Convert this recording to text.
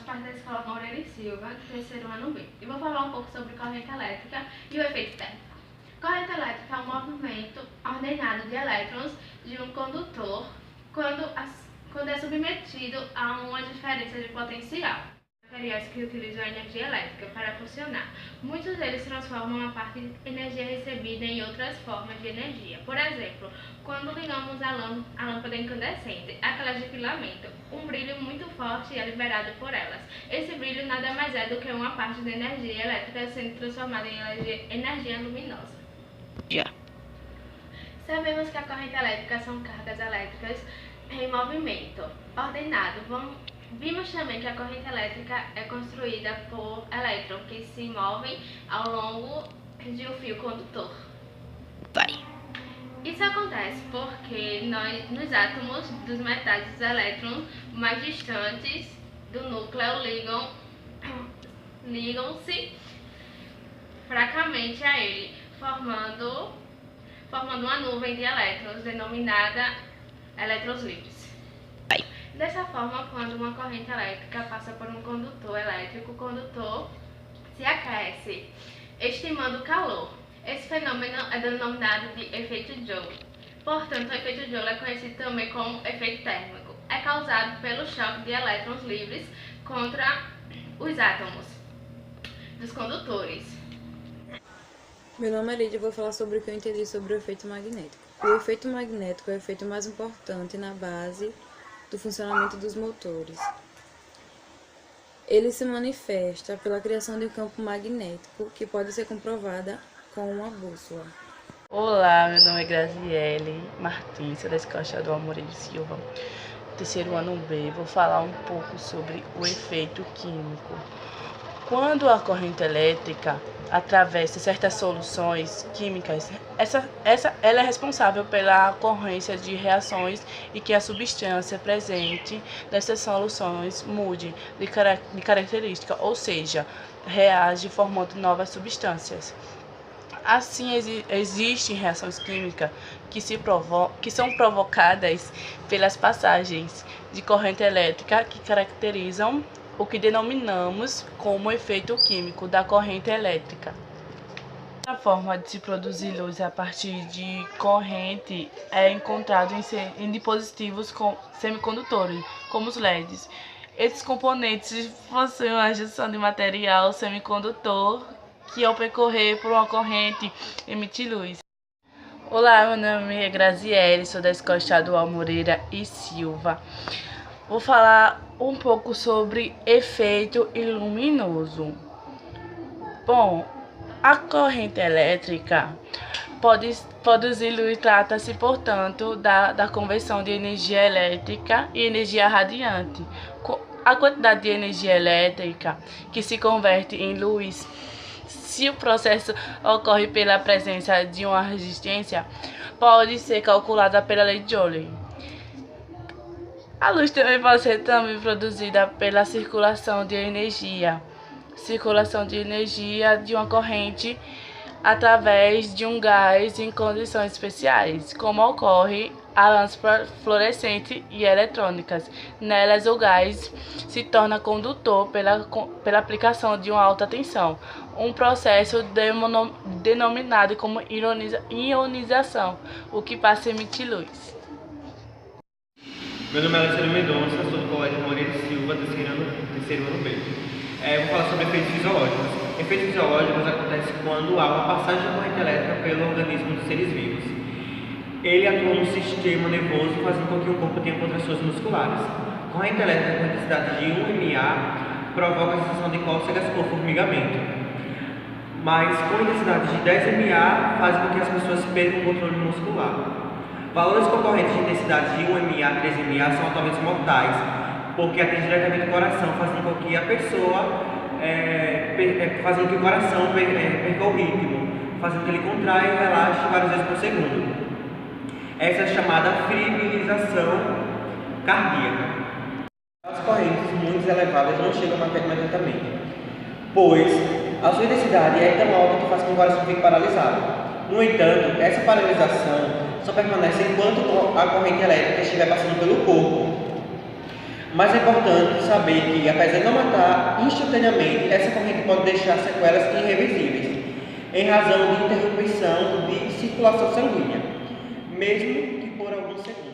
faço parte da Escola Moreira e Silva, do terceiro ano B, e vou falar um pouco sobre corrente elétrica e o efeito térmico. Corrente elétrica é um movimento ordenado de elétrons de um condutor quando é submetido a uma diferença de potencial. Materiais que utilizam a energia elétrica para funcionar. Muitos deles transformam a parte de energia recebida em outras formas de energia. Por exemplo, quando ligamos a lâmpada incandescente, aquelas de filamento, um brilho muito forte é liberado por elas. Esse brilho nada mais é do que uma parte da energia elétrica sendo transformada em energia luminosa. Sabemos que a corrente elétrica são cargas elétricas em movimento ordenado. Vimos também que a corrente elétrica é construída por elétrons que se movem ao longo de um fio condutor. Isso acontece porque nos átomos dos metais, os elétrons mais distantes do núcleo ligam-se fracamente a ele, formando uma nuvem de elétrons denominada elétrons livres. Dessa forma, quando uma corrente elétrica passa por um condutor elétrico, o condutor se aquece, estimando o calor. Esse fenômeno é denominado de efeito Joule. Portanto, o efeito Joule é conhecido também como efeito térmico. É causado pelo choque de elétrons livres contra os átomos dos condutores. Meu nome é Lídia e vou falar sobre o que eu entendi sobre o efeito magnético. O efeito magnético é o efeito mais importante na base do funcionamento dos motores. Ele se manifesta pela criação de um campo magnético que pode ser comprovada com uma bússola. Olá, meu nome é Graziele Martins, sou da Escola Estadual Moreira e Silva, terceiro ano B. Vou falar um pouco sobre o efeito químico. Quando a corrente elétrica atravessa certas soluções químicas, ela é responsável pela ocorrência de reações e que a substância presente nessas soluções mude de característica, ou seja, reage formando novas substâncias. Assim, existem reações químicas que são provocadas pelas passagens de corrente elétrica que caracterizam o que denominamos como efeito químico da corrente elétrica. A forma de se produzir luz a partir de corrente é encontrado em dispositivos semicondutores, como os LEDs. Esses componentes possuem uma junção de material semicondutor que, ao percorrer por uma corrente, emite luz. Olá, meu nome é Graziele, sou da Escola Estadual Moreira e Silva. Vou falar um pouco sobre efeito luminoso. Bom, a corrente elétrica pode produzir luz. Trata-se, portanto, da conversão de energia elétrica e energia radiante. A quantidade de energia elétrica que se converte em luz, se o processo ocorre pela presença de uma resistência, pode ser calculada pela lei de Joule. A luz também pode ser produzida pela circulação de energia de uma corrente através de um gás em condições especiais, como ocorre a lâmpada fluorescente e eletrônicas. Nelas, o gás se torna condutor pela aplicação de uma alta tensão, um processo denominado como ionização, o que passa a emitir luz. Meu nome é Alessandro Mendonça, sou do Colégio Moreira e Silva, terceiro ano B. Vou falar sobre efeitos fisiológicos. Efeitos fisiológicos acontecem quando há uma passagem de corrente elétrica pelo organismo dos seres vivos. Ele atua no sistema nervoso, fazendo com que o corpo tenha contrações musculares. Corrente elétrica com intensidade de 1 mA provoca a sensação de cócegas ou formigamento. Mas com intensidade de 10 mA faz com que as pessoas percam o controle muscular. Valores concorrentes de intensidade de 1 mA a 13 mA são altamente mortais, porque atingem diretamente o coração, fazendo com que a pessoa, fazendo que o coração perca o ritmo, fazendo que ele contraia e relaxe várias vezes por segundo. Essa é chamada fibrilização cardíaca. As correntes muito elevadas não chegam a matar imediatamente, pois a sua intensidade é tão alta que faz com que o coração fique paralisado. No entanto, essa paralisação só permanece enquanto a corrente elétrica estiver passando pelo corpo. Mas é importante saber que, apesar de não matar instantaneamente, essa corrente pode deixar sequelas irreversíveis, em razão de interrupção de circulação sanguínea, mesmo que por alguns segundos.